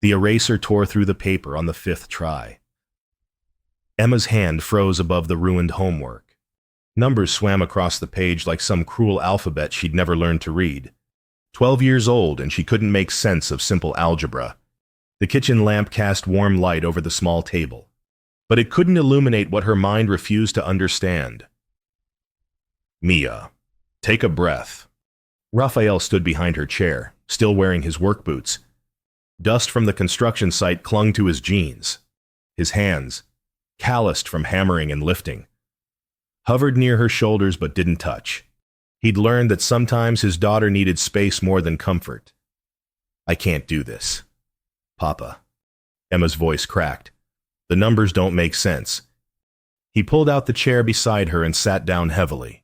The eraser tore through the paper on the 5th try. Emma's hand froze above the ruined homework. Numbers swam across the page like some cruel alphabet she'd never learned to read. 12 years old, and she couldn't make sense of simple algebra. The kitchen lamp cast warm light over the small table, but it couldn't illuminate what her mind refused to understand. Mia, take a breath. Rafael stood behind her chair, still wearing his work boots. Dust from the construction site clung to his jeans. His hands, calloused from hammering and lifting, hovered near her shoulders but didn't touch. He'd learned that sometimes his daughter needed space more than comfort. I can't do this. Papa. Emma's voice cracked. The numbers don't make sense. He pulled out the chair beside her and sat down heavily.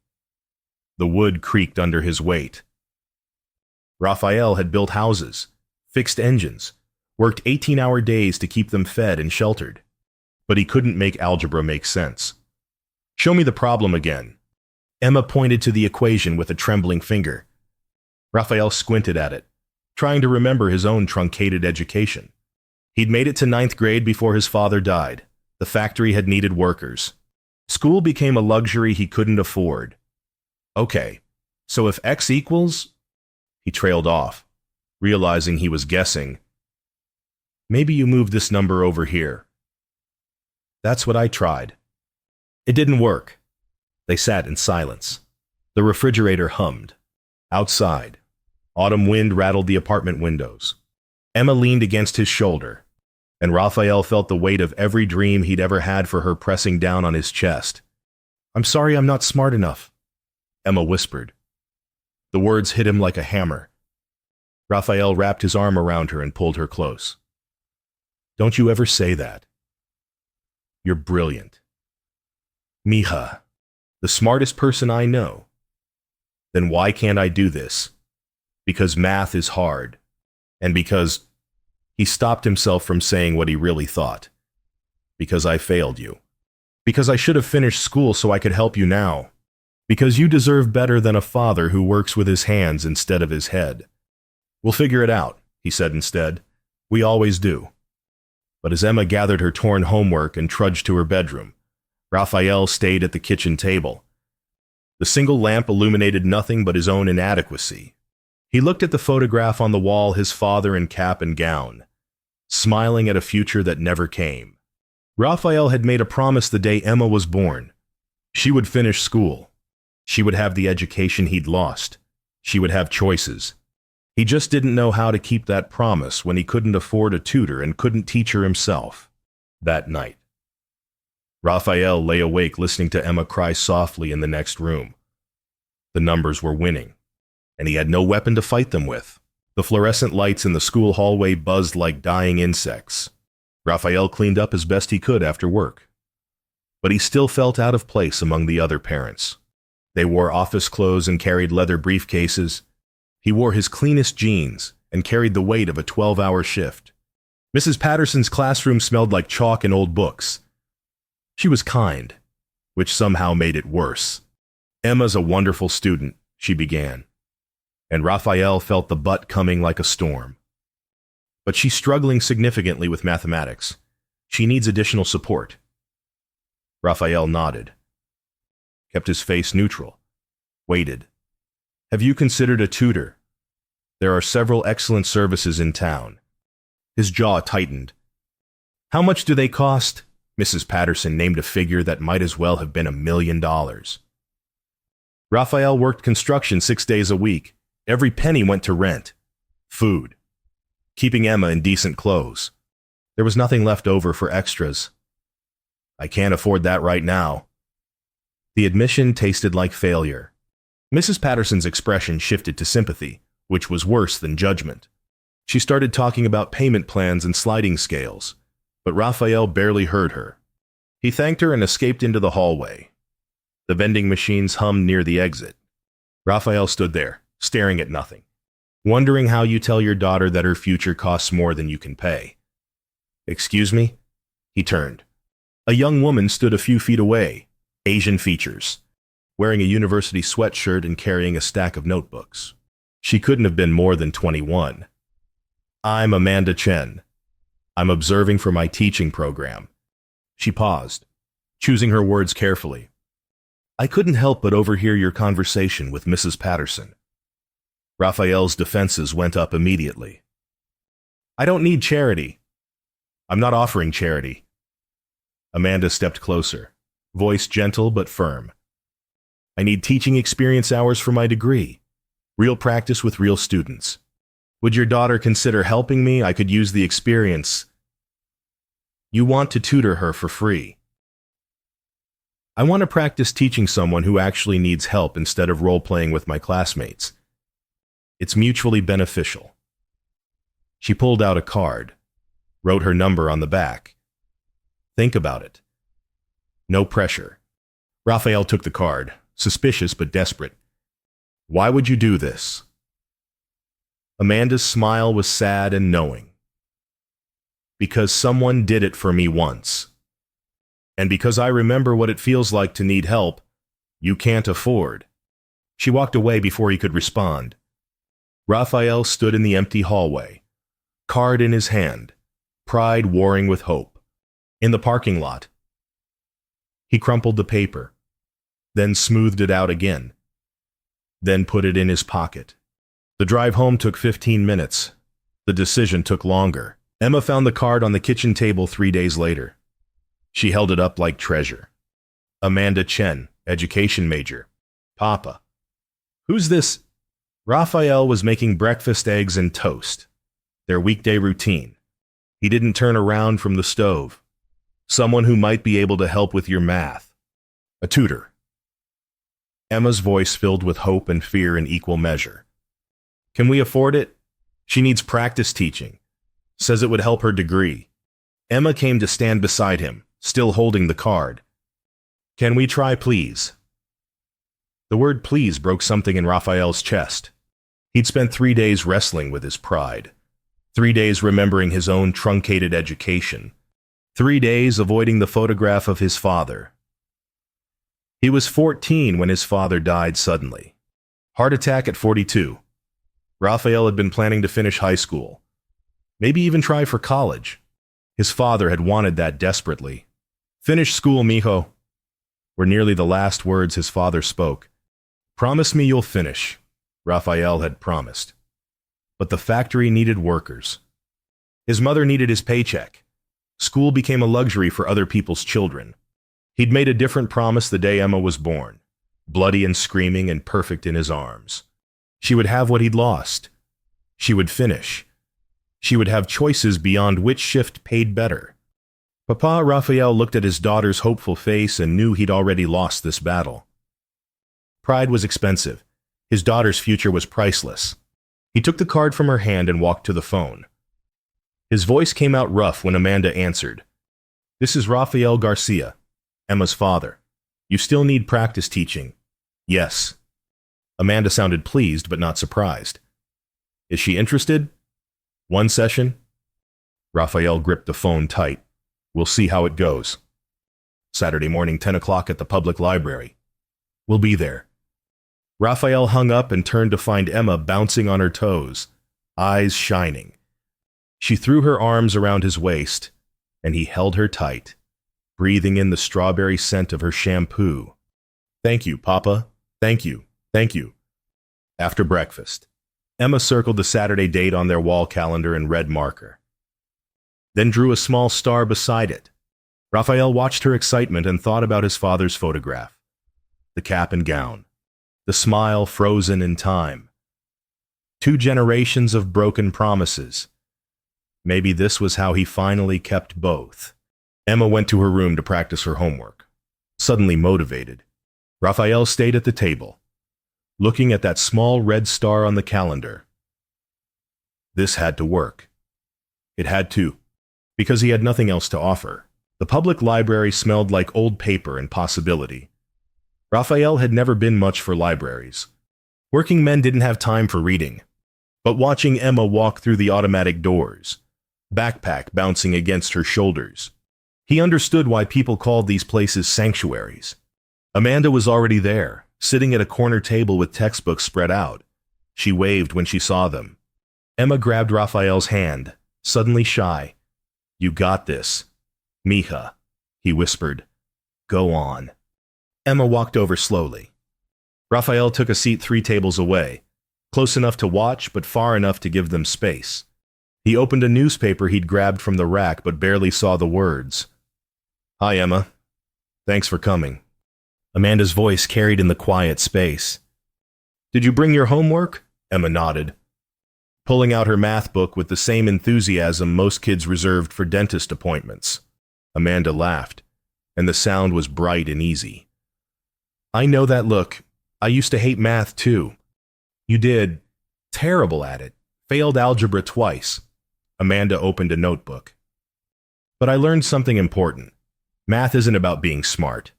The wood creaked under his weight. Rafael had built houses, fixed engines, worked 18-hour days to keep them fed and sheltered. But he couldn't make algebra make sense. Show me the problem again. Emma pointed to the equation with a trembling finger. Rafael squinted at it, trying to remember his own truncated education. He'd made it to 9th grade before his father died. The factory had needed workers. School became a luxury he couldn't afford. Okay, so if x equals... He trailed off, realizing he was guessing. Maybe you move this number over here. That's what I tried. It didn't work. They sat in silence. The refrigerator hummed. Outside, autumn wind rattled the apartment windows. Emma leaned against his shoulder, and Rafael felt the weight of every dream he'd ever had for her pressing down on his chest. I'm sorry I'm not smart enough, Emma whispered. The words hit him like a hammer. Rafael wrapped his arm around her and pulled her close. Don't you ever say that. You're brilliant. Mija, the smartest person I know. Then why can't I do this? Because math is hard. And because... He stopped himself from saying what he really thought. Because I failed you. Because I should have finished school so I could help you now. Because you deserve better than a father who works with his hands instead of his head. We'll figure it out, he said instead. We always do. But as Emma gathered her torn homework and trudged to her bedroom, Rafael stayed at the kitchen table. The single lamp illuminated nothing but his own inadequacy. He looked at the photograph on the wall, his father in cap and gown, smiling at a future that never came. Rafael had made a promise the day Emma was born. She would finish school. She would have the education he'd lost. She would have choices. He just didn't know how to keep that promise when he couldn't afford a tutor and couldn't teach her himself. That night, Rafael lay awake listening to Emma cry softly in the next room. The numbers were winning, and he had no weapon to fight them with. The fluorescent lights in the school hallway buzzed like dying insects. Rafael cleaned up as best he could after work. But he still felt out of place among the other parents. They wore office clothes and carried leather briefcases. He wore his cleanest jeans and carried the weight of a 12-hour shift. Mrs. Patterson's classroom smelled like chalk and old books. She was kind, which somehow made it worse. Emma's a wonderful student, she began, and Rafael felt the butt coming like a storm. But she's struggling significantly with mathematics. She needs additional support. Rafael nodded, kept his face neutral, waited. Have you considered a tutor? There are several excellent services in town. His jaw tightened. How much do they cost? Mrs. Patterson named a figure that might as well have been $1 million. Rafael worked construction 6 days a week. Every penny went to rent, food, keeping Emma in decent clothes. There was nothing left over for extras. I can't afford that right now. The admission tasted like failure. Mrs. Patterson's expression shifted to sympathy, which was worse than judgment. She started talking about payment plans and sliding scales, but Rafael barely heard her. He thanked her and escaped into the hallway. The vending machines hummed near the exit. Rafael stood there, staring at nothing, wondering how you tell your daughter that her future costs more than you can pay. Excuse me? He turned. A young woman stood a few feet away, Asian features, wearing a university sweatshirt and carrying a stack of notebooks. She couldn't have been more than 21. I'm Amanda Chen, I'm observing for my teaching program. She paused, choosing her words carefully. I couldn't help but overhear your conversation with Mrs. Patterson. Rafael's defenses went up immediately. I don't need charity. I'm not offering charity. Amanda stepped closer, voice gentle but firm. I need teaching experience hours for my degree. Real practice with real students. Would your daughter consider helping me? I could use the experience. You want to tutor her for free. I want to practice teaching someone who actually needs help instead of role-playing with my classmates. It's mutually beneficial. She pulled out a card, wrote her number on the back. Think about it. No pressure. Rafael took the card, suspicious but desperate. Why would you do this? Amanda's smile was sad and knowing. Because someone did it for me once. And because I remember what it feels like to need help, you can't afford. She walked away before he could respond. Rafael stood in the empty hallway, card in his hand, pride warring with hope. In the parking lot, he crumpled the paper, then smoothed it out again, then put it in his pocket. The drive home took 15 minutes. The decision took longer. Emma found the card on the kitchen table 3 days later. She held it up like treasure. Amanda Chen, education major. Papa. Who's this? Rafael was making breakfast, eggs, and toast. Their weekday routine. He didn't turn around from the stove. Someone who might be able to help with your math. A tutor. Emma's voice filled with hope and fear in equal measure. Can we afford it? She needs practice teaching. Says it would help her degree. Emma came to stand beside him, still holding the card. Can we try, please? The word please broke something in Rafael's chest. He'd spent 3 days wrestling with his pride. 3 days remembering his own truncated education. 3 days avoiding the photograph of his father. He was 14 when his father died suddenly. Heart attack at 42. Rafael had been planning to finish high school. Maybe even try for college. His father had wanted that desperately. Finish school, mijo, were nearly the last words his father spoke. Promise me you'll finish, Rafael had promised. But the factory needed workers. His mother needed his paycheck. School became a luxury for other people's children. He'd made a different promise the day Emma was born, bloody and screaming and perfect in his arms. She would have what he'd lost. She would finish. She would have choices beyond which shift paid better. Papa Rafael looked at his daughter's hopeful face and knew he'd already lost this battle. Pride was expensive. His daughter's future was priceless. He took the card from her hand and walked to the phone. His voice came out rough when Amanda answered. This is Rafael Garcia, Emma's father. You still need practice teaching. Yes. Amanda sounded pleased but not surprised. Is she interested? 1 session? Rafael gripped the phone tight. We'll see how it goes. Saturday morning, 10 o'clock at the public library. We'll be there. Rafael hung up and turned to find Emma bouncing on her toes, eyes shining. She threw her arms around his waist, and he held her tight, breathing in the strawberry scent of her shampoo. Thank you, Papa. Thank you. Thank you. After breakfast, Emma circled the Saturday date on their wall calendar in red marker, then drew a small star beside it. Rafael watched her excitement and thought about his father's photograph, the cap and gown, the smile frozen in time. 2 generations of broken promises. Maybe this was how he finally kept both. Emma went to her room to practice her homework, suddenly motivated. Rafael stayed at the table, looking at that small red star on the calendar. This had to work. It had to, because he had nothing else to offer. The public library smelled like old paper and possibility. Rafael had never been much for libraries. Working men didn't have time for reading. But watching Emma walk through the automatic doors, backpack bouncing against her shoulders, he understood why people called these places sanctuaries. Amanda was already there, sitting at a corner table with textbooks spread out. She waved when she saw them. Emma grabbed Rafael's hand, suddenly shy. You got this. Mija, he whispered. Go on. Emma walked over slowly. Rafael took a seat 3 tables away, close enough to watch but far enough to give them space. He opened a newspaper he'd grabbed from the rack but barely saw the words. Hi, Emma. Thanks for coming. Amanda's voice carried in the quiet space. Did you bring your homework? Emma nodded, pulling out her math book with the same enthusiasm most kids reserved for dentist appointments. Amanda laughed, and the sound was bright and easy. I know that look. I used to hate math too. You did. Terrible at it. Failed algebra twice. Amanda opened a notebook. But I learned something important. Math isn't about being smart.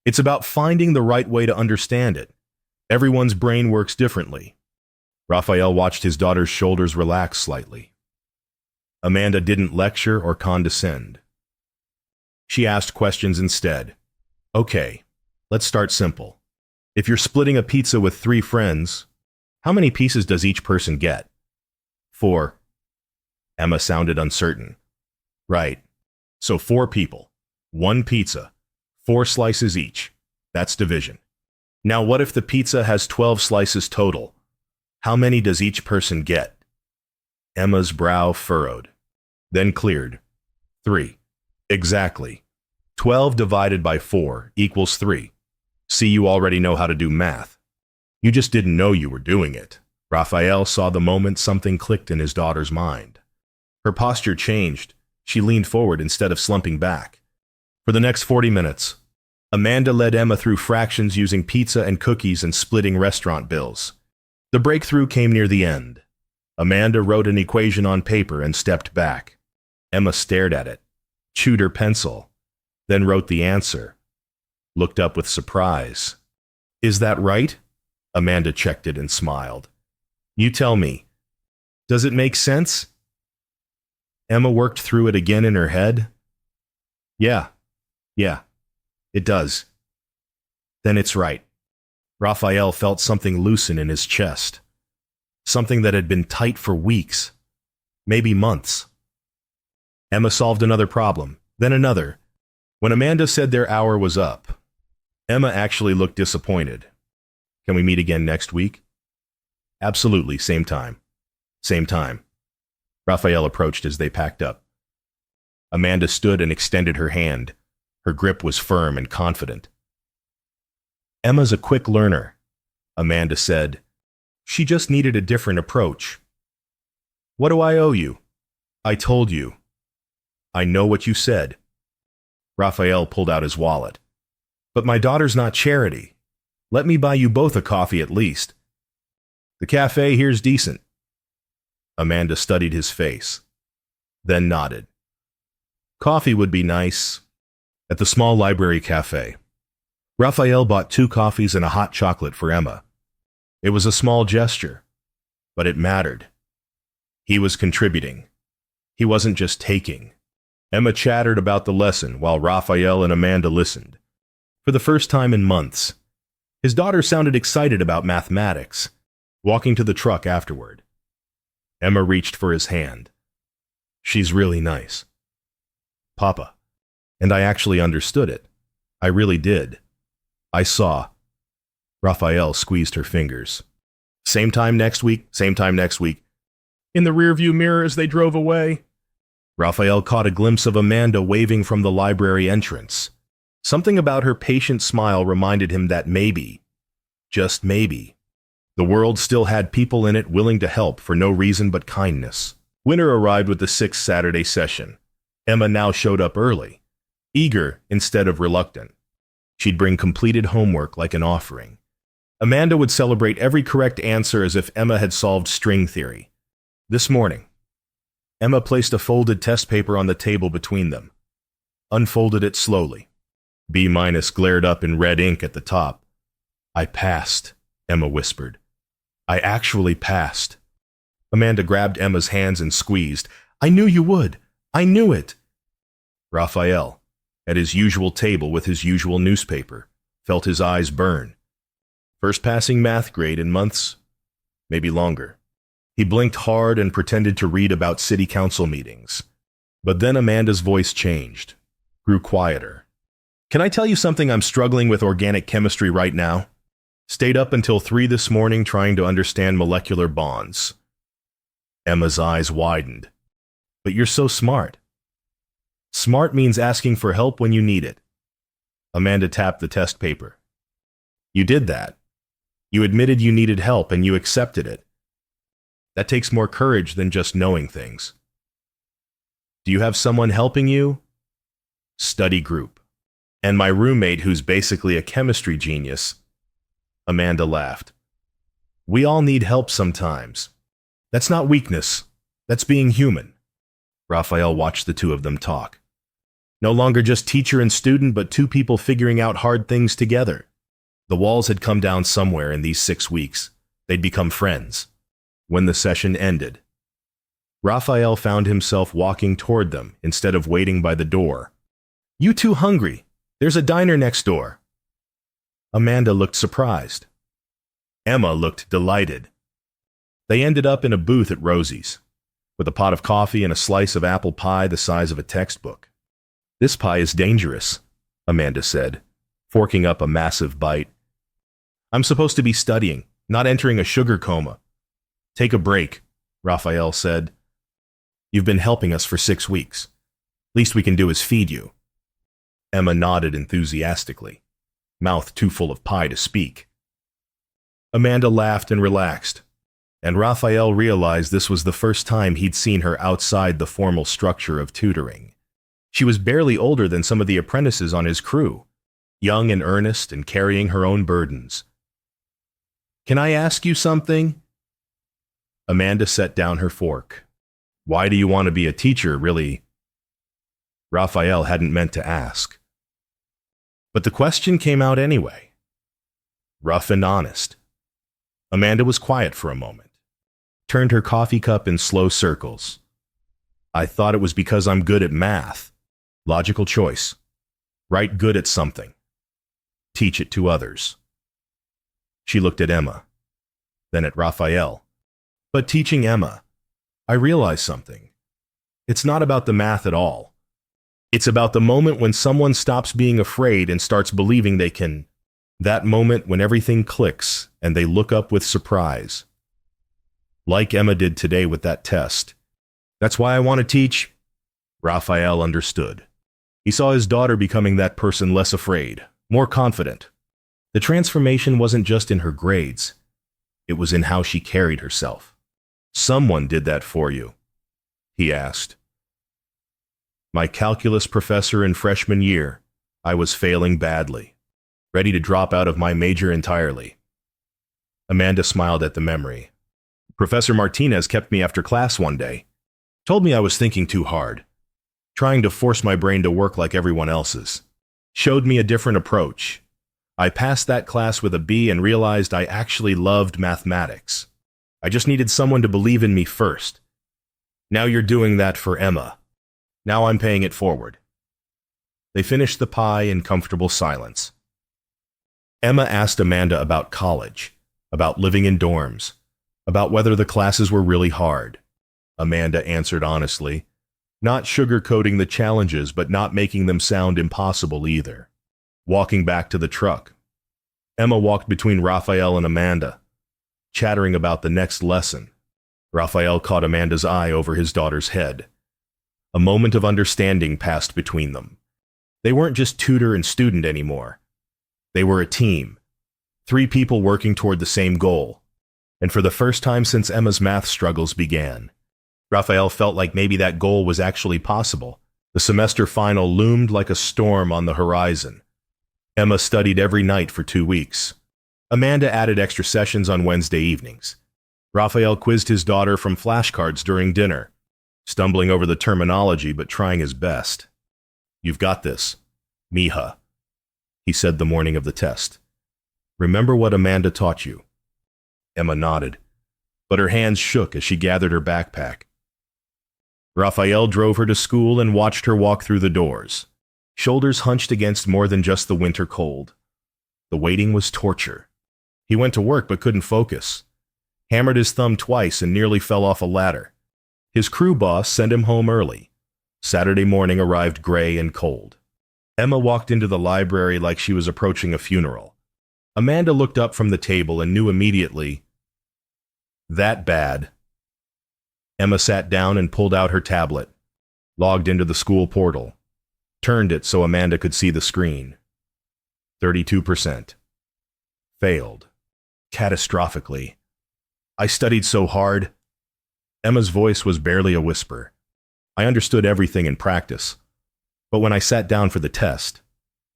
It's about finding the right way to understand it. Everyone's brain works differently. Rafael watched his daughter's shoulders relax slightly. Amanda didn't lecture or condescend. She asked questions instead. Okay, let's start simple. If you're splitting a pizza with 3 friends, how many pieces does each person get? 4. Emma sounded uncertain. Right. So 4 people. 1 pizza. 4 slices each. That's division. Now what if the pizza has 12 slices total? How many does each person get? Emma's brow furrowed, then cleared. 3. Exactly. 12 divided by 4 equals 3. See, you already know how to do math. You just didn't know you were doing it. Rafael saw the moment something clicked in his daughter's mind. Her posture changed. She leaned forward instead of slumping back. For the next 40 minutes, Amanda led Emma through fractions using pizza and cookies and splitting restaurant bills. The breakthrough came near the end. Amanda wrote an equation on paper and stepped back. Emma stared at it, chewed her pencil, then wrote the answer. Looked up with surprise. Is that right? Amanda checked it and smiled. You tell me. Does it make sense? Emma worked through it again in her head. Yeah, it does. Then it's right. Rafael felt something loosen in his chest. Something that had been tight for weeks, maybe months. Emma solved another problem, then another. When Amanda said their hour was up, Emma actually looked disappointed. Can we meet again next week? Absolutely, same time. Same time. Rafael approached as they packed up. Amanda stood and extended her hand. Her grip was firm and confident. Emma's a quick learner, Amanda said. She just needed a different approach. What do I owe you? I told you. I know what you said. Rafael pulled out his wallet. But my daughter's not charity. Let me buy you both a coffee at least. The cafe here's decent. Amanda studied his face, then nodded. Coffee would be nice. At the small library cafe, Rafael bought 2 coffees and a hot chocolate for Emma. It was a small gesture, but it mattered. He was contributing. He wasn't just taking. Emma chattered about the lesson while Rafael and Amanda listened. For the first time in months, his daughter sounded excited about mathematics, walking to the truck afterward. Emma reached for his hand. She's really nice. Papa. And I actually understood it. I really did. I saw. Rafael squeezed her fingers. Same time next week, same time next week. In the rearview mirror as they drove away, Rafael caught a glimpse of Amanda waving from the library entrance. Something about her patient smile reminded him that maybe, just maybe, the world still had people in it willing to help for no reason but kindness. Winter arrived with the 6th Saturday session. Emma now showed up early, eager instead of reluctant. She'd bring completed homework like an offering. Amanda would celebrate every correct answer as if Emma had solved string theory. This morning, Emma placed a folded test paper on the table between them, unfolded it slowly. B- glared up in red ink at the top. I passed, Emma whispered. I actually passed. Amanda grabbed Emma's hands and squeezed. I knew you would. I knew it. Rafael, at his usual table with his usual newspaper, felt his eyes burn. First passing math grade in months, maybe longer. He blinked hard and pretended to read about city council meetings. But then Amanda's voice changed, grew quieter. Can I tell you something? I'm struggling with organic chemistry right now. Stayed up until 3 this morning trying to understand molecular bonds. Emma's eyes widened. But you're so smart. Smart means asking for help when you need it. Amanda tapped the test paper. You did that. You admitted you needed help and you accepted it. That takes more courage than just knowing things. Do you have someone helping you? Study group. And my roommate who's basically a chemistry genius. Amanda laughed. We all need help sometimes. That's not weakness. That's being human. Rafael watched the two of them talk. No longer just teacher and student, but two people figuring out hard things together. The walls had come down somewhere in these 6 weeks. They'd become friends. When the session ended, Rafael found himself walking toward them instead of waiting by the door. You two hungry? There's a diner next door. Amanda looked surprised. Emma looked delighted. They ended up in a booth at Rosie's, with a pot of coffee and a slice of apple pie the size of a textbook. This pie is dangerous, Amanda said, forking up a massive bite. I'm supposed to be studying, not entering a sugar coma. Take a break, Rafael said. You've been helping us for 6 weeks. Least we can do is feed you. Emma nodded enthusiastically, mouth too full of pie to speak. Amanda laughed and relaxed, and Rafael realized this was the first time he'd seen her outside the formal structure of tutoring. She was barely older than some of the apprentices on his crew, young and earnest and carrying her own burdens. Can I ask you something? Amanda set down her fork. Why do you want to be a teacher, really? Rafael hadn't meant to ask. But the question came out anyway. Rough and honest. Amanda was quiet for a moment, turned her coffee cup in slow circles. I thought it was because I'm good at math. Logical choice. Write good at something. Teach it to others. She looked at Emma, then at Rafael. But teaching Emma, I realized something. It's not about the math at all. It's about the moment when someone stops being afraid and starts believing they can. That moment when everything clicks and they look up with surprise. Like Emma did today with that test. That's why I want to teach. Rafael understood. He saw his daughter becoming that person, less afraid, more confident. The transformation wasn't just in her grades. It was in how she carried herself. Someone did that for you, he asked. My calculus professor in freshman year. I was failing badly, ready to drop out of my major entirely. Amanda smiled at the memory. Professor Martinez kept me after class one day, told me I was thinking too hard, trying to force my brain to work like everyone else's. Showed me a different approach. I passed that class with a B and realized I actually loved mathematics. I just needed someone to believe in me first. Now you're doing that for Emma. Now I'm paying it forward. They finished the pie in comfortable silence. Emma asked Amanda about college, about living in dorms, about whether the classes were really hard. Amanda answered honestly, not sugarcoating the challenges but not making them sound impossible either. Walking back to the truck, Emma walked between Rafael and Amanda, chattering about the next lesson. Rafael caught Amanda's eye over his daughter's head. A moment of understanding passed between them. They weren't just tutor and student anymore. They were a team, 3 people working toward the same goal. And for the first time since Emma's math struggles began, Rafael felt like maybe that goal was actually possible. The semester final loomed like a storm on the horizon. Emma studied every night for 2 weeks. Amanda added extra sessions on Wednesday evenings. Rafael quizzed his daughter from flashcards during dinner, stumbling over the terminology but trying his best. You've got this, mija, he said the morning of the test. Remember what Amanda taught you? Emma nodded, but her hands shook as she gathered her backpack. Rafael drove her to school and watched her walk through the doors, shoulders hunched against more than just the winter cold. The waiting was torture. He went to work but couldn't focus, hammered his thumb twice and nearly fell off a ladder. His crew boss sent him home early, Saturday morning arrived gray and cold. Emma walked into the library like she was approaching a funeral. Amanda looked up from the table and knew immediately. That bad. Emma sat down and pulled out her tablet, logged into the school portal, turned it so Amanda could see the screen. 32%. Failed. Catastrophically. I studied so hard. Emma's voice was barely a whisper. I understood everything in practice, but when I sat down for the test,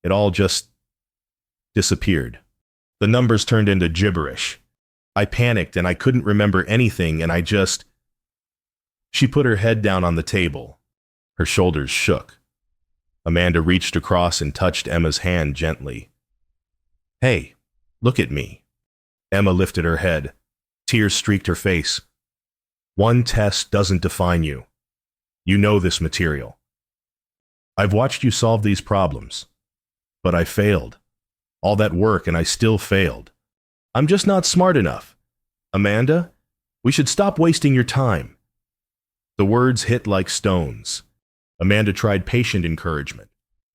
it all just disappeared. The numbers turned into gibberish. I panicked and I couldn't remember anything and I just... She put her head down on the table. Her shoulders shook. Amanda reached across and touched Emma's hand gently. Hey, look at me. Emma lifted her head. Tears streaked her face. One test doesn't define you. You know this material. I've watched you solve these problems, but I failed. All that work and I still failed. I'm just not smart enough. Amanda, we should stop wasting your time. The words hit like stones. Amanda tried patient encouragement,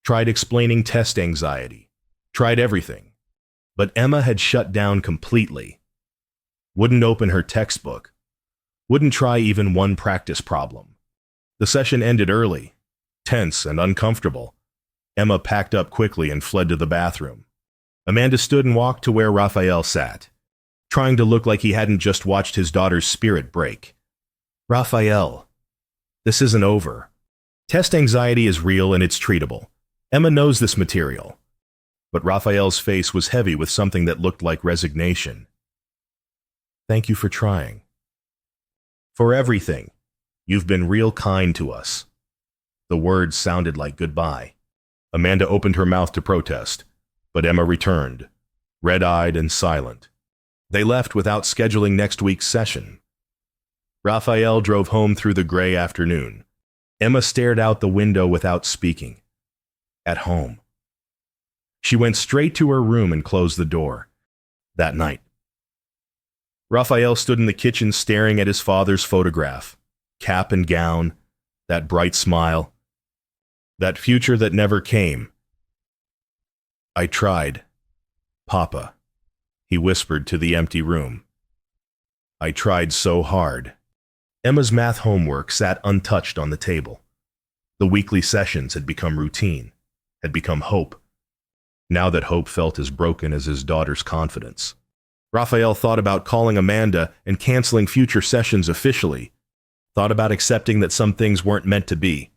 tried explaining test anxiety, tried everything. But Emma had shut down completely. Wouldn't open her textbook. Wouldn't try even one practice problem. The session ended early, tense and uncomfortable. Emma packed up quickly and fled to the bathroom. Amanda stood and walked to where Rafael sat, trying to look like he hadn't just watched his daughter's spirit break. Rafael, this isn't over. Test anxiety is real and it's treatable. Emma knows this material. But Rafael's face was heavy with something that looked like resignation. Thank you for trying. For everything. You've been real kind to us. The words sounded like goodbye. Amanda opened her mouth to protest, but Emma returned, red-eyed and silent. They left without scheduling next week's session. Rafael drove home through the gray afternoon. Emma stared out the window without speaking. At home. She went straight to her room and closed the door. That night. Rafael stood in the kitchen staring at his father's photograph. Cap and gown, that bright smile, that future that never came. I tried. Papa, he whispered to the empty room. I tried so hard. Emma's math homework sat untouched on the table. The weekly sessions had become routine, had become hope. Now that hope felt as broken as his daughter's confidence. Rafael thought about calling Amanda and canceling future sessions officially. Thought about accepting that some things weren't meant to be.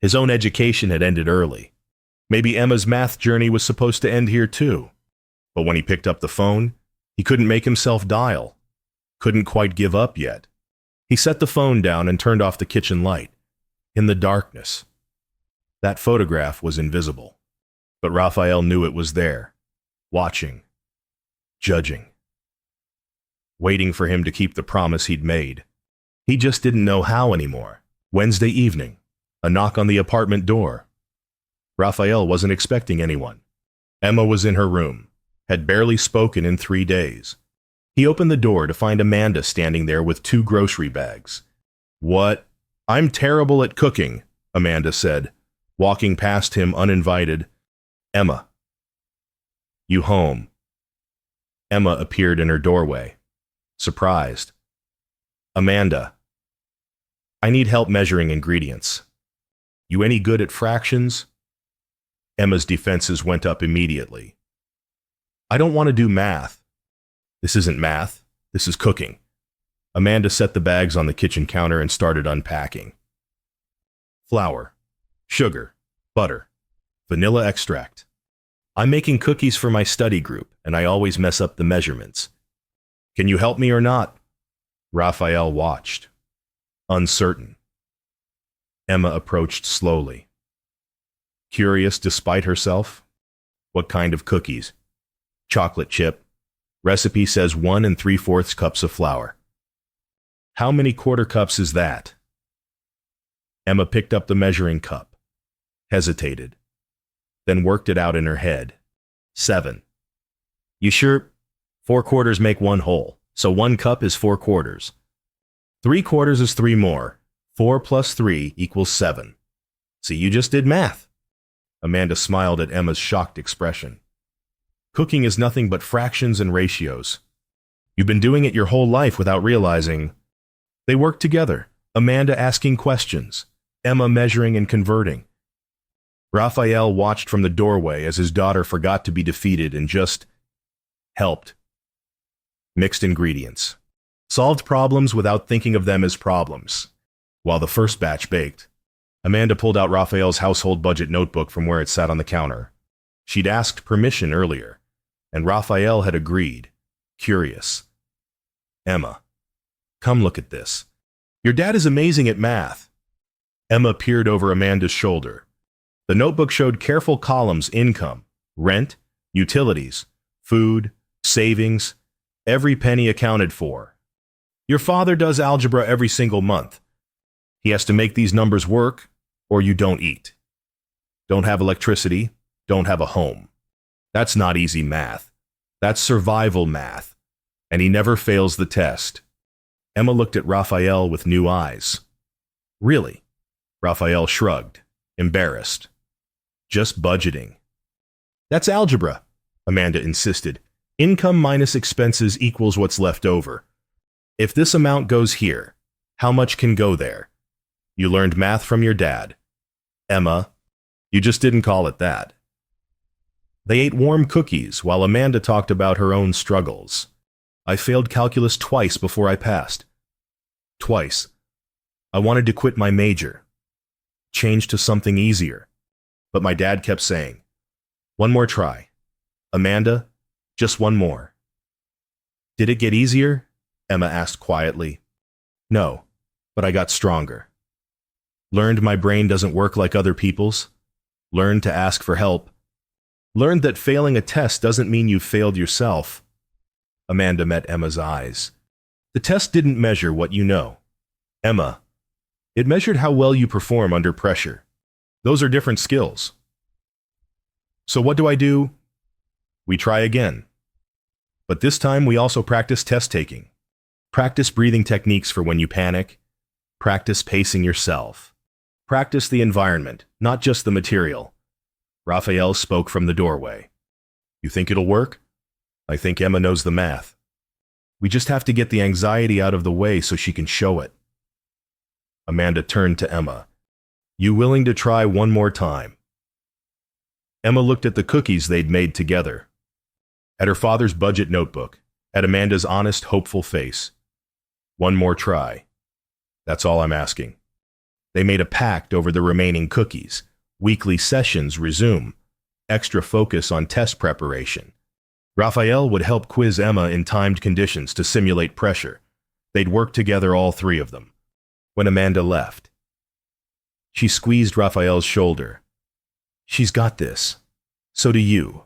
His own education had ended early. Maybe Emma's math journey was supposed to end here too. But when he picked up the phone, he couldn't make himself dial. Couldn't quite give up yet. He set the phone down and turned off the kitchen light. In the darkness. That photograph was invisible. But Rafael knew it was there. Watching. Judging. Waiting for him to keep the promise he'd made. He just didn't know how anymore. Wednesday evening. A knock on the apartment door. Rafael wasn't expecting anyone. Emma was in her room. Had barely spoken in 3 days. He opened the door to find Amanda standing there with 2 grocery bags. What? I'm terrible at cooking, Amanda said, walking past him uninvited. Emma. You home. Emma appeared in her doorway. Surprised. Amanda. I need help measuring ingredients. You any good at fractions? Emma's defenses went up immediately. I don't want to do math. This isn't math. This is cooking. Amanda set the bags on the kitchen counter and started unpacking. Flour, sugar, butter, vanilla extract. I'm making cookies for my study group, and I always mess up the measurements. Can you help me or not? Rafael watched. Uncertain. Emma approached slowly. Curious despite herself. What kind of cookies? Chocolate chip. Recipe says 1 3/4 cups of flour. How many quarter cups is that? Emma picked up the measuring cup. Hesitated. Then worked it out in her head. 7. You sure? 4 quarters make 1 whole, so 1 cup is 4 quarters. 3 quarters is 3 more. 4 plus 3 equals 7. See, you just did math. Amanda smiled at Emma's shocked expression. Cooking is nothing but fractions and ratios. You've been doing it your whole life without realizing. They worked together, Amanda asking questions, Emma measuring and converting. Rafael watched from the doorway as his daughter forgot to be defeated and just helped. Mixed ingredients. Solved problems without thinking of them as problems. While the first batch baked, Amanda pulled out Rafael's household budget notebook from where it sat on the counter. She'd asked permission earlier, and Rafael had agreed, curious. Emma, come look at this. Your dad is amazing at math. Emma peered over Amanda's shoulder. The notebook showed careful columns: income, rent, utilities, food, savings, every penny accounted for. Your father does algebra every single month. He has to make these numbers work, or you don't eat. Don't have electricity, don't have a home. That's not easy math. That's survival math. And he never fails the test. Emma looked at Rafael with new eyes. Really? Rafael shrugged, embarrassed. Just budgeting. That's algebra, Amanda insisted. Income minus expenses equals what's left over. If this amount goes here, how much can go there? You learned math from your dad. Emma, you just didn't call it that. They ate warm cookies while Amanda talked about her own struggles. I failed calculus twice before I passed. Twice. I wanted to quit my major. Change to something easier. But my dad kept saying, one more try. Amanda, just one more. Did it get easier? Emma asked quietly. No, but I got stronger. Learned my brain doesn't work like other people's. Learned to ask for help. Learned that failing a test doesn't mean you've failed yourself. Amanda met Emma's eyes. The test didn't measure what you know. Emma, it measured how well you perform under pressure. Those are different skills. So what do? We try again. But this time we also practice test taking. Practice breathing techniques for when you panic. Practice pacing yourself. Practice the environment, not just the material. Rafael spoke from the doorway. You think it'll work? I think Emma knows the math. We just have to get the anxiety out of the way so she can show it. Amanda turned to Emma. You willing to try one more time? Emma looked at the cookies they'd made together. At her father's budget notebook. At Amanda's honest, hopeful face. One more try. That's all I'm asking. They made a pact over the remaining cookies. Weekly sessions resume. Extra focus on test preparation. Rafael would help quiz Emma in timed conditions to simulate pressure. They'd work together, all three of them. When Amanda left, she squeezed Rafael's shoulder. She's got this. So do you.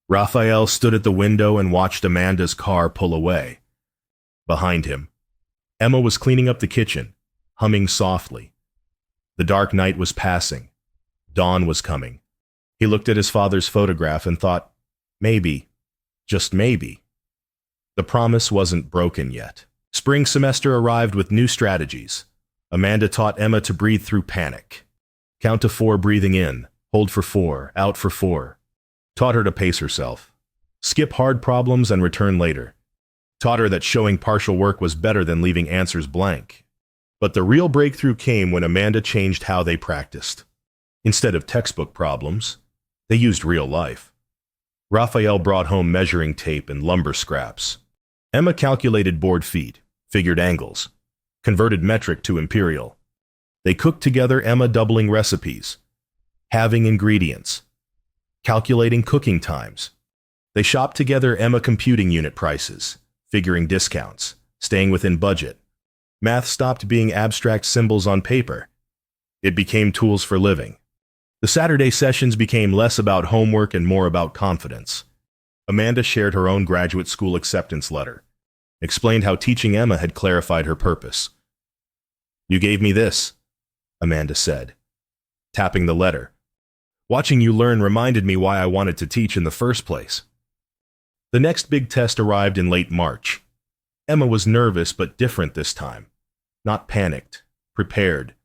Rafael stood at the window and watched Amanda's car pull away. Behind him, Emma was cleaning up the kitchen, humming softly. The dark night was passing. Dawn was coming. He looked at his father's photograph and thought, maybe, just maybe. The promise wasn't broken yet. Spring semester arrived with new strategies. Amanda taught Emma to breathe through panic. Count to 4 breathing in, hold for 4, out for 4. Taught her to pace herself. Skip hard problems and return later. Taught her that showing partial work was better than leaving answers blank. But the real breakthrough came when Amanda changed how they practiced. Instead of textbook problems, they used real life. Rafael brought home measuring tape and lumber scraps. Emma calculated board feet, figured angles, converted metric to imperial. They cooked together, Emma doubling recipes, halving ingredients, calculating cooking times. They shopped together, Emma computing unit prices, figuring discounts, staying within budget. Math stopped being abstract symbols on paper. It became tools for living. The Saturday sessions became less about homework and more about confidence. Amanda shared her own graduate school acceptance letter, explained how teaching Emma had clarified her purpose. You gave me this, Amanda said, tapping the letter. Watching you learn reminded me why I wanted to teach in the first place. The next big test arrived in late March. Emma was nervous but different this time. Not panicked, prepared.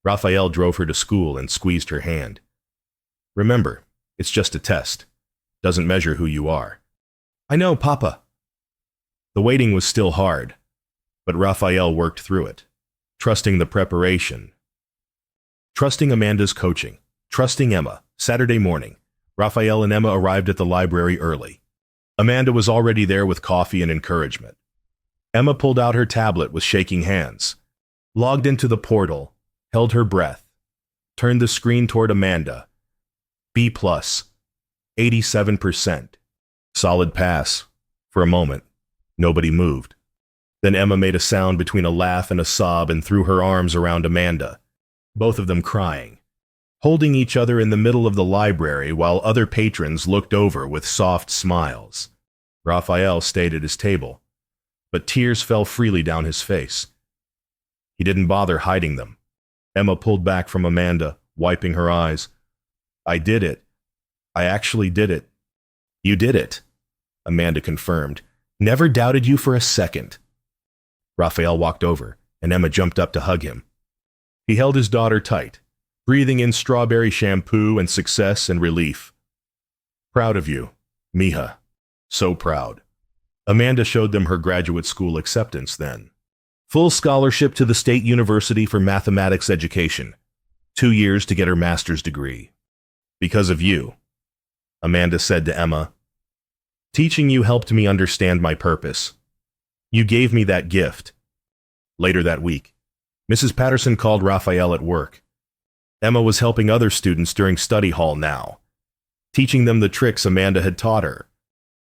Rafael drove her to school and squeezed her hand. Remember, it's just a test. Doesn't measure who you are. I know, Papa. The waiting was still hard, but Rafael worked through it, trusting the preparation, trusting Amanda's coaching, trusting Emma. Saturday morning, Rafael and Emma arrived at the library early. Amanda was already there with coffee and encouragement. Emma pulled out her tablet with shaking hands, logged into the portal, held her breath, turned the screen toward Amanda. B+, 87%. Solid pass. For a moment, nobody moved. Then Emma made a sound between a laugh and a sob and threw her arms around Amanda, both of them crying, holding each other in the middle of the library while other patrons looked over with soft smiles. Rafael stayed at his table, but tears fell freely down his face. He didn't bother hiding them. Emma pulled back from Amanda, wiping her eyes. I did it. I actually did it. You did it, Amanda confirmed. Never doubted you for a second. Rafael walked over, and Emma jumped up to hug him. He held his daughter tight, breathing in strawberry shampoo and success and relief. Proud of you, mija. So proud. Amanda showed them her graduate school acceptance then. Full scholarship to the State University for Mathematics Education. 2 years to get her master's degree. Because of you, Amanda said to Emma. Teaching you helped me understand my purpose. You gave me that gift. Later that week, Mrs. Patterson called Rafael at work. Emma was helping other students during study hall now, teaching them the tricks Amanda had taught her,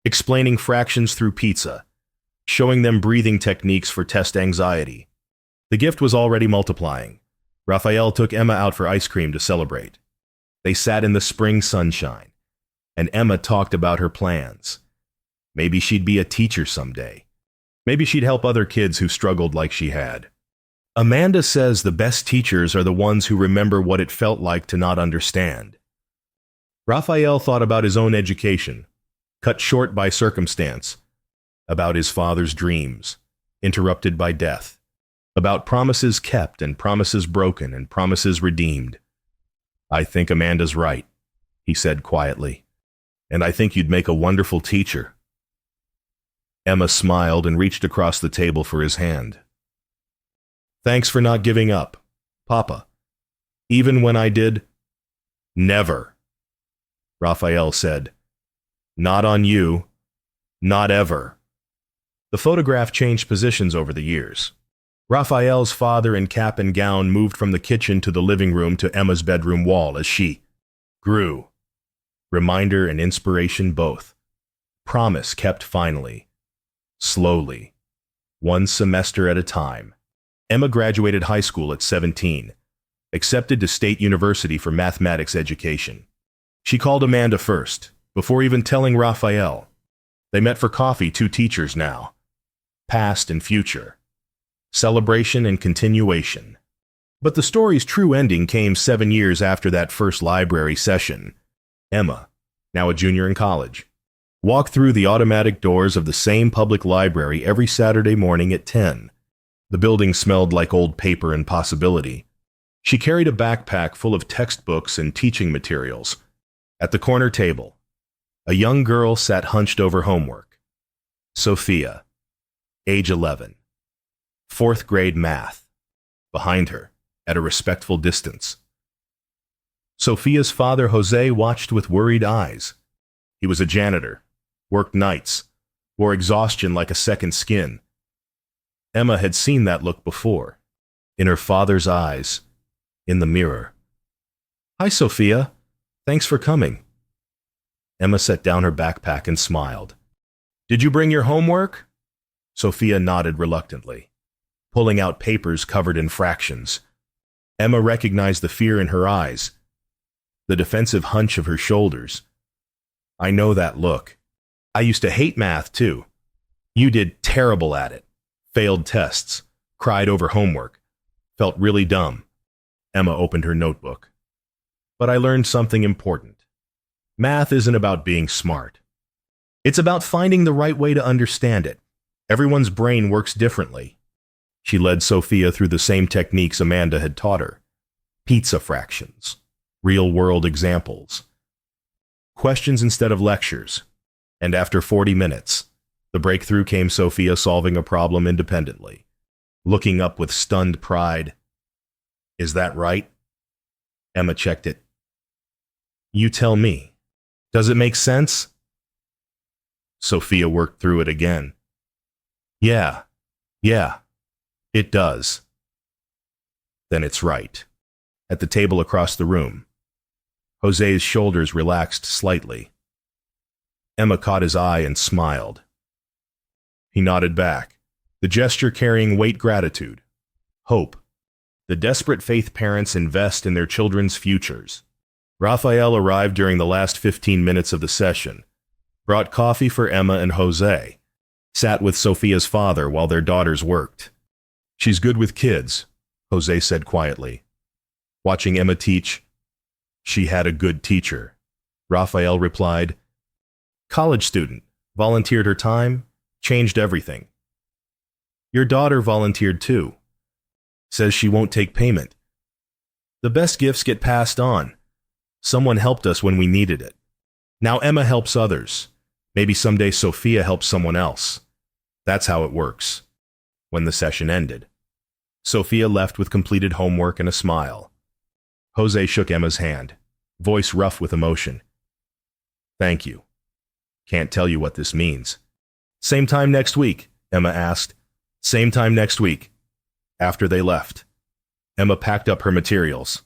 explaining fractions through pizza, showing them breathing techniques for test anxiety. The gift was already multiplying. Rafael took Emma out for ice cream to celebrate. They sat in the spring sunshine, and Emma talked about her plans. Maybe she'd be a teacher someday. Maybe she'd help other kids who struggled like she had. Amanda says the best teachers are the ones who remember what it felt like to not understand. Rafael thought about his own education, cut short by circumstance, about his father's dreams, interrupted by death, about promises kept and promises broken and promises redeemed. I think Amanda's right, he said quietly, and I think you'd make a wonderful teacher. Emma smiled and reached across the table for his hand. Thanks for not giving up, Papa. Even when I did, never, Rafael said. Not on you, not ever. The photograph changed positions over the years. Rafael's father in cap and gown moved from the kitchen to the living room to Emma's bedroom wall as she grew. Reminder and inspiration both. Promise kept finally. Slowly. One semester at a time. Emma graduated high school at 17, accepted to State University for Mathematics Education. She called Amanda first, before even telling Rafael. They met for coffee, 2 teachers now. Past and future. Celebration and continuation. But the story's true ending came 7 years after that first library session. Emma, now a junior in college, walked through the automatic doors of the same public library every Saturday morning at 10. The building smelled like old paper and possibility. She carried a backpack full of textbooks and teaching materials. At the corner table, a young girl sat hunched over homework. Sophia, age 11. 4th grade math. Behind her, at a respectful distance. Sophia's father, Jose, watched with worried eyes. He was a janitor, worked nights, wore exhaustion like a second skin. Emma had seen that look before, in her father's eyes, in the mirror. Hi, Sophia. Thanks for coming. Emma set down her backpack and smiled. Did you bring your homework? Sophia nodded reluctantly, pulling out papers covered in fractions. Emma recognized the fear in her eyes, the defensive hunch of her shoulders. I know that look. I used to hate math, too. You did terrible at it. Failed tests, cried over homework, felt really dumb. Emma opened her notebook. But I learned something important. Math isn't about being smart. It's about finding the right way to understand it. Everyone's brain works differently. She led Sophia through the same techniques Amanda had taught her. pizza fractions, real-world examples, questions instead of lectures. And after 40 minutes, the breakthrough came: Sophia solving a problem independently, looking up with stunned pride. "Is that right?" Emma checked it. "You tell me. Does it make sense?" Sophia worked through it again. Yeah, it does." "Then it's right." At the table across the room, Jose's shoulders relaxed slightly. Emma caught his eye and smiled. He nodded back, the gesture carrying weight: gratitude, hope, the desperate faith parents invest in their children's futures. Rafael arrived during the last 15 minutes of the session, brought coffee for Emma and Jose, sat with Sophia's father while their daughters worked. "She's good with kids," Jose said quietly. Watching Emma teach, "She had a good teacher," Rafael replied. "College student, volunteered her time, changed everything." "Your daughter volunteered too. Says she won't take payment." "The best gifts get passed on. Someone helped us when we needed it. Now Emma helps others. Maybe someday Sophia helps someone else. That's how it works." When the session ended, Sophia left with completed homework and a smile. Jose shook Emma's hand, voice rough with emotion. "Thank you. Can't tell you what this means." "Same time next week?" Emma asked. "Same time next week." After they left, Emma packed up her materials.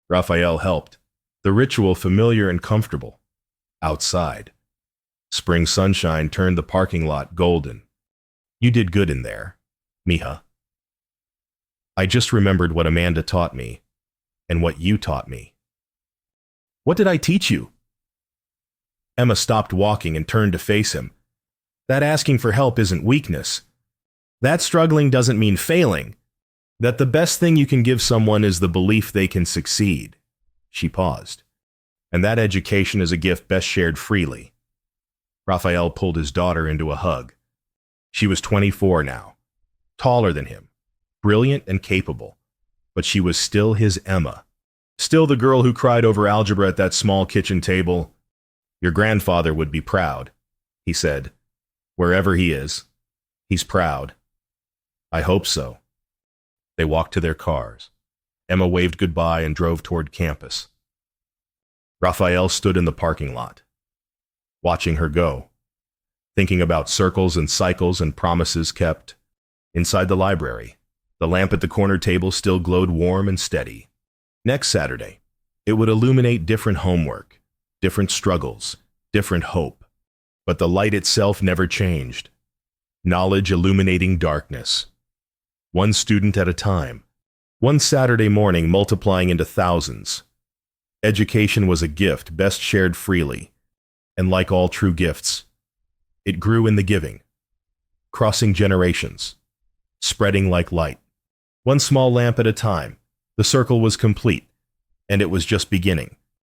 Rafael helped, the ritual familiar and comfortable. Outside, spring sunshine turned the parking lot golden. "You did good in there, mija." "I just remembered what Amanda taught me, and what you taught me." "What did I teach you?" Emma stopped walking and turned to face him. "That asking for help isn't weakness. That struggling doesn't mean failing. That the best thing you can give someone is the belief they can succeed." She paused. "And that education is a gift best shared freely." Rafael pulled his daughter into a hug. She was 24 now, taller than him, brilliant and capable, but she was still his Emma. Still the girl who cried over algebra at that small kitchen table. "Your grandfather would be proud," he said. "Wherever he is, he's proud." "I hope so." They walked to their cars. Emma waved goodbye and drove toward campus. Rafael stood in the parking lot, watching her go, thinking about circles and cycles and promises kept. Inside the library, the lamp at the corner table still glowed warm and steady. Next Saturday, it would illuminate different homework, different struggles, different hope. But the light itself never changed. Knowledge illuminating darkness. One student at a time. One Saturday morning multiplying into thousands. Education was a gift best shared freely. And like all true gifts, it grew in the giving, crossing generations, spreading like light. One small lamp at a time, the circle was complete, and it was just beginning.